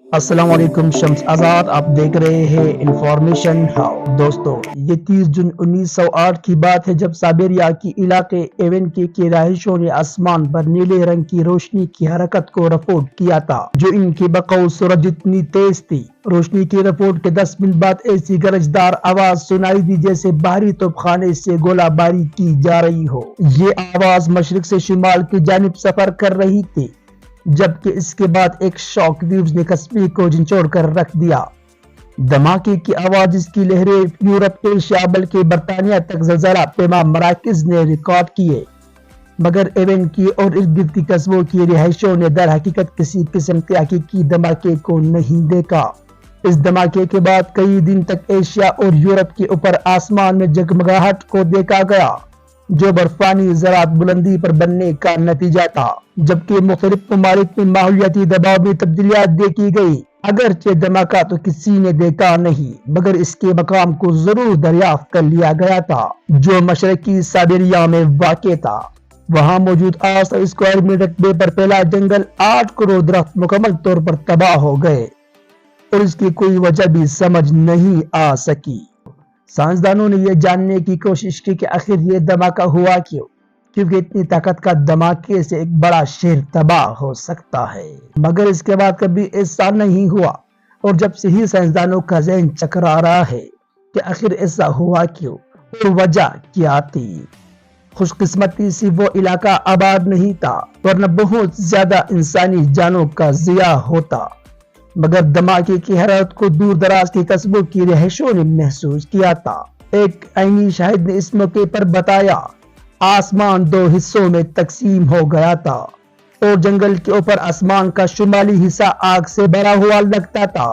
السلام علیکم، شمس آزاد آپ دیکھ رہے ہیں انفارمیشن ہاؤ۔ دوستو، یہ 30 جون 1908 کی بات ہے جب سائبیریا کی علاقے ایون کے رہائشیوں نے آسمان پر نیلے رنگ کی روشنی کی حرکت کو رپورٹ کیا تھا جو ان کے بقول سورج جتنی تیز تھی۔ روشنی کی رپورٹ کے 10 منٹ بعد ایسی گرجدار آواز سنائی دی جیسے باہری توپ خانے سے گولہ باری کی جا رہی ہو۔ یہ آواز مشرق سے شمال کی جانب سفر کر رہی تھی، جبکہ اس کے بعد ایک شاک ویوز نے قصبے کو جھنجھوڑ کر رکھ دیا۔ دھماکے کی آواز، جس کی لہریں یورپ، ایشیا بلکہ برطانیہ تک زلزلہ پیما مراکز نے ریکارڈ کیے، مگر ایون کی اور ارد گرد کی قصبوں کی رہائشیوں نے در حقیقت کسی قسم کے حقیقی دھماکے کو نہیں دیکھا۔ اس دھماکے کے بعد کئی دن تک ایشیا اور یورپ کے اوپر آسمان میں جگمگاہٹ کو دیکھا گیا جو برفانی ذرات بلندی پر بننے کا نتیجہ تھا، جبکہ مختلف ممالک میں ماحولیاتی دباؤ میں تبدیلیات دیکھی گئی۔ اگرچہ دھماکہ تو کسی نے دیکھا نہیں، مگر اس کے مقام کو ضرور دریافت کر لیا گیا تھا جو مشرقی سائبیریا میں واقع تھا۔ وہاں موجود 800 اسکوائر میل رقبے پر پھیلا جنگل، 8 کروڑ درخت مکمل طور پر تباہ ہو گئے اور اس کی کوئی وجہ بھی سمجھ نہیں آ سکی۔ سائنسدانوں نے یہ جاننے کی کوشش کی کہ آخر یہ دھماکہ ہوا کیوں، کیونکہ اتنی طاقت کا دھماکے سے ایک بڑا شہر تباہ ہو سکتا ہے، مگر اس کے بعد کبھی ایسا نہیں ہوا۔ اور جب سے ہی سائنسدانوں کا ذہن چکرا رہا ہے کہ آخر ایسا ہوا کیوں اور وجہ کیا تھی۔ خوش قسمتی سے وہ علاقہ آباد نہیں تھا، ورنہ بہت زیادہ انسانی جانوں کا ضیاع ہوتا، مگر دھماکے کی حرارت کو دور دراز کے قصبوں کی رہائشیوں نے محسوس کیا تھا۔ ایک عینی شاہد نے اس موقع پر بتایا، آسمان 2 حصوں میں تقسیم ہو گیا تھا اور جنگل کے اوپر آسمان کا شمالی حصہ آگ سے بھرا ہوا لگتا تھا۔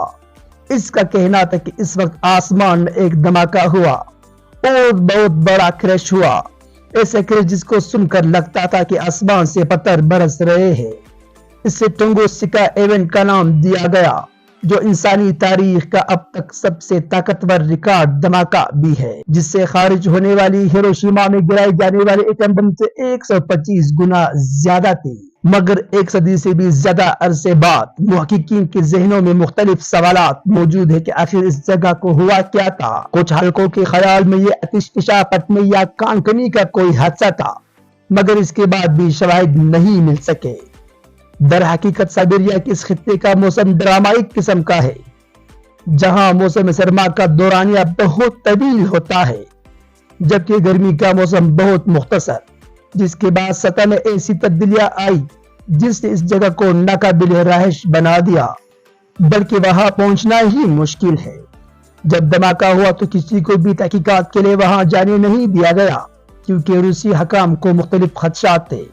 اس کا کہنا تھا کہ اس وقت آسمان میں ایک دھماکہ ہوا اور بہت بڑا کریش ہوا، ایسے کریش جس کو سن کر لگتا تھا کہ آسمان سے پتھر برس رہے ہیں۔ اس سے ٹنگو سکا ایونٹ کا نام دیا گیا، جو انسانی تاریخ کا اب تک سب سے طاقتور ریکارڈ دھماکہ بھی ہے، جس سے خارج ہونے والی ہیروشیما میں گرائے جانے والے ایٹم بم سے 125 گنا زیادہ تھی۔ مگر ایک صدی سے بھی زیادہ عرصے بعد محققین کے ذہنوں میں مختلف سوالات موجود ہیں کہ آخر اس جگہ کو ہوا کیا تھا۔ کچھ حلقوں کے خیال میں یہ آتش فشاں پٹنے یا کان کنی کا کوئی حادثہ تھا، مگر اس کے بعد بھی شواہد نہیں مل سکے۔ در حقیقت سائبیریا کے اس خطے کا موسم ڈرامائی قسم کا ہے، جہاں موسم سرما کا دورانیہ بہت طویل ہوتا ہے، جبکہ گرمی کا موسم بہت مختصر، جس کے بعد سطح میں ایسی تبدیلیاں آئی جس نے اس جگہ کو ناقابل رہائش بنا دیا، بلکہ وہاں پہنچنا ہی مشکل ہے۔ جب دھماکہ ہوا تو کسی کو بھی تحقیقات کے لیے وہاں جانے نہیں دیا گیا، کیونکہ روسی حکام کو مختلف خدشات تھے۔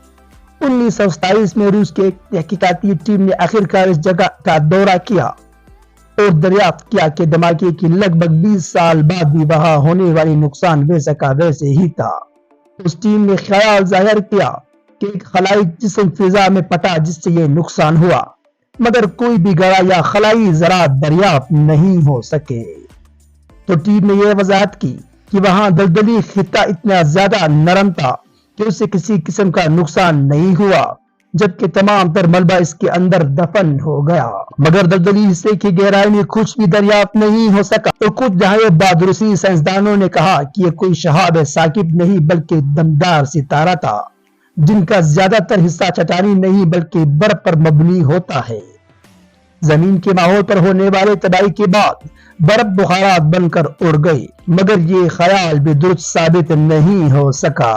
1927 میں روس کے ایک تحقیقاتی ٹیم نے آخرکار اس جگہ کا دورہ کیا اور دریافت کیا کہ دھماکے کی لگ بھگ 20 سال بعد بھی وہاں ہونے والی نقصان ویسا کا ویسے ہی تھا۔ اس ٹیم نے خیال ظاہر کیا کہ ایک خلائی جسم فضا میں پٹا جس سے یہ نقصان ہوا، مگر کوئی بھی گڑھا یا خلائی ذرات دریافت نہیں ہو سکے۔ تو ٹیم نے یہ وضاحت کی کہ وہاں دلدلی خطہ اتنا زیادہ نرم تھا کہ اسے کسی قسم کا نقصان نہیں ہوا، جبکہ تمام تر ملبہ اس کے اندر دفن ہو گیا، مگر دلدلی حصے کی گہرائی میں کچھ بھی دریافت نہیں ہو سکا۔ اور کچھ دہائیوں بعد روسی سائنسدانوں نے کہا کہ یہ کوئی شہاب ثاقب نہیں بلکہ دمدار ستارہ تھا، جن کا زیادہ تر حصہ چٹانی نہیں بلکہ برف پر مبنی ہوتا ہے۔ زمین کے ماحول پر ہونے والے تباہی کے بعد برف بخارات بن کر اڑ گئی، مگر یہ خیال بھی درست ثابت نہیں ہو سکا۔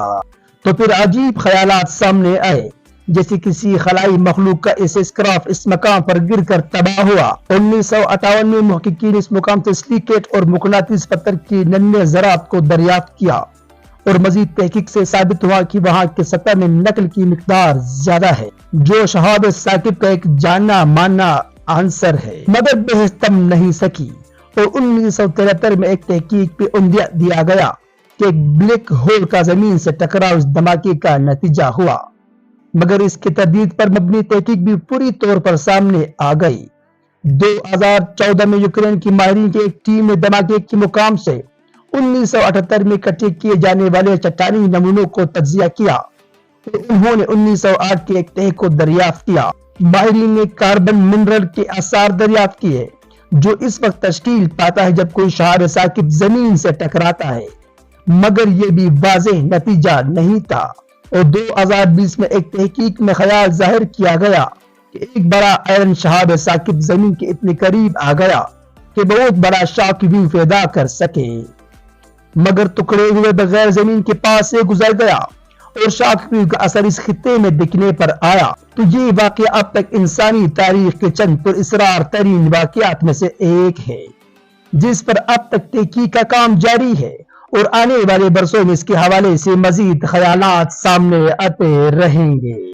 تو پھر عجیب خیالات سامنے آئے، جیسے کسی خلائی مخلوق کا اسپیس کرافٹ اس مقام پر گر کر تباہ ہوا۔ 1958 میں محققین اس مقام سے سلیکیٹ اور مقناطیس پتھر کی ننھے ذرات کو دریافت کیا اور مزید تحقیق سے ثابت ہوا کہ وہاں کی سطح میں نقل کی مقدار زیادہ ہے، جو شہاب ثاقب کا ایک جانا مانا عنصر ہے، مگر بحث تم نہیں سکی۔ اور 1973 میں ایک تحقیق پہ عندیہ دیا گیا کہ ایک بلیک ہول کا زمین سے ٹکراؤ اس دھماکے کا نتیجہ ہوا، مگر اس کی تردید پر مبنی تحقیق بھی پوری طور پر سامنے آ گئی۔ 2014 میں یوکرین کی ماہرین کی ایک ٹیم نے دھماکے کے مقام سے 1978 میں اکٹھے کیے جانے والے چٹانی نمونوں کو تجزیہ کیا تو انہوں نے 1908 کے ایک تحقیق کو دریافت کیا۔ ماہرین نے کاربن منرل کے آثار دریافت کیے جو اس وقت تشکیل پاتا ہے جب کوئی شہاب ثاقب زمین سے ٹکراتا ہے، مگر یہ بھی واضح نتیجہ نہیں تھا۔ اور 2020 میں ایک تحقیق میں خیال ظاہر کیا گیا کہ ایک بڑا آئرن شہاب ثاقب زمین کے اتنے قریب آ گیا کہ بہت بڑا شاک ویو پیدا کر سکے، مگر ٹکڑے ہوئے بغیر زمین کے پاس سے گزر گیا اور شاک ویو کا اثر اس خطے میں دکھنے پر آیا۔ تو یہ واقعہ اب تک انسانی تاریخ کے چند پر اسرار ترین واقعات میں سے ایک ہے جس پر اب تک تحقیق کا کام جاری ہے، اور آنے والے برسوں میں اس کے حوالے سے مزید خیالات سامنے آتے رہیں گے۔